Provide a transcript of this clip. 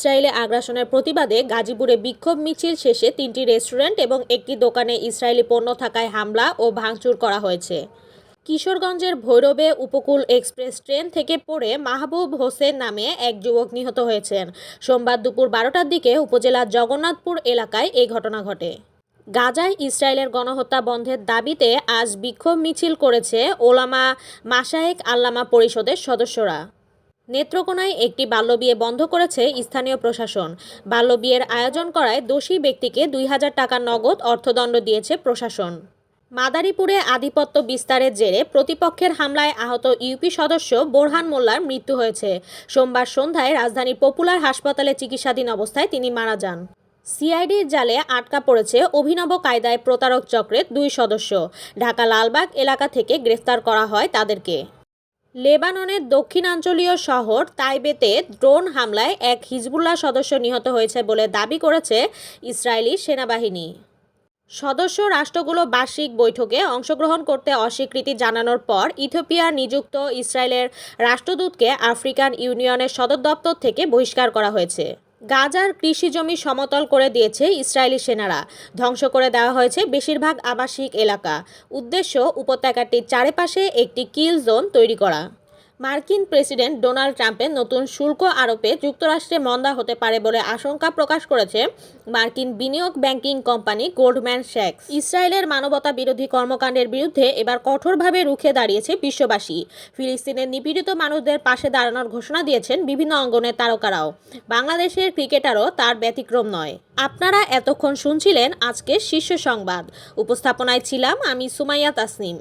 ইসরায়েলে আগ্রাসনের প্রতিবাদে গাজীপুরে বিক্ষোভ মিছিল শেষে 3টি রেস্টুরেন্ট এবং একটি দোকানে ইসরায়েলি পণ্য থাকায় হামলা ও ভাঙচুর করা হয়েছে। কিশোরগঞ্জের ভৈরবে উপকূল এক্সপ্রেস ট্রেন থেকে পড়ে মাহবুব হোসেন নামে এক যুবক নিহত হয়েছেন। সোমবার দুপুর 12টার দিকে উপজেলার জগন্নাথপুর এলাকায় এই ঘটনা ঘটে। গাজায় ইসরায়েলের গণহত্যা বন্ধের দাবিতে আজ বিক্ষোভ মিছিল করেছে ওলামা মাশায়েখ আল্লামা পরিষদের সদস্যরা। নেত্রকোনায় একটি বাল্যবিয়ে বন্ধ করেছে স্থানীয় প্রশাসন। বাল্যবিয়ের আয়োজন করায় দোষী ব্যক্তিকে 2000 টাকা নগদ অর্থদণ্ড দিয়েছে প্রশাসন। মাদারীপুরে আধিপত্য বিস্তারের জেরে প্রতিপক্ষের হামলায় আহত ইউপি সদস্য বোরহান মোল্লার মৃত্যু হয়েছে। সোমবার সন্ধ্যায় রাজধানীর পপুলার হাসপাতালে চিকিৎসাধীন অবস্থায় তিনি মারা যান। সিআইডির জালে আটকা পড়েছে অভিনব কায়দায় প্রতারক চক্রের 2 সদস্য। ঢাকা লালবাগ এলাকা থেকে গ্রেফতার করা হয় তাদেরকে। লেবাননের দক্ষিণাঞ্চলীয় শহর তাইবেতে ড্রোন হামলায় এক হিজবুল্লাহ সদস্য নিহত হয়েছে বলে দাবি করেছে ইসরায়েলি সেনাবাহিনী। সদস্য রাষ্ট্রগুলো বার্ষিক বৈঠকে অংশগ্রহণ করতে অস্বীকৃতি জানানোর পর ইথিওপিয়ার নিযুক্ত ইসরায়েলের রাষ্ট্রদূতকে আফ্রিকান ইউনিয়নের সদর দপ্তর থেকে বহিষ্কার করা হয়েছে। গাজার কৃষি জমি সমতল করে দিয়েছে ইসরায়েলি সেনারা। ধ্বংস করে দেওয়া হয়েছে বেশিরভাগ আবাসিক এলাকা। উদ্দেশ্য উপত্যকাটির চারপাশে একটি কিল জোন তৈরি করা। মার্কিন প্রেসিডেন্ট ডোনাল্ড ট্রাম্পের নতুন শুল্ক আরোপে যুক্তরাষ্ট্রে মন্দা হতে পারে বলে আশঙ্কা প্রকাশ করেছে মার্কিন বিনিয়োগ ব্যাংকিং কোম্পানি গোল্ডম্যান স্যাক্স। ইসরায়েলের মানবতা বিরোধী কর্মকাণ্ডের বিরুদ্ধে এবার কঠোরভাবে রুখে দাঁড়িয়েছে বিশ্ববাসী। ফিলিস্তিনের নিপীড়িত মানুষদের পাশে দাঁড়ানোর ঘোষণা দিয়েছেন বিভিন্ন অঙ্গনের তারকারাও। বাংলাদেশের ক্রিকেটারও তার ব্যতিক্রম নয়। আপনারা এতক্ষণ শুনছিলেন আজকের শীর্ষ সংবাদ। উপস্থাপনায় ছিলাম আমি সুমাইয়া তাসনিম।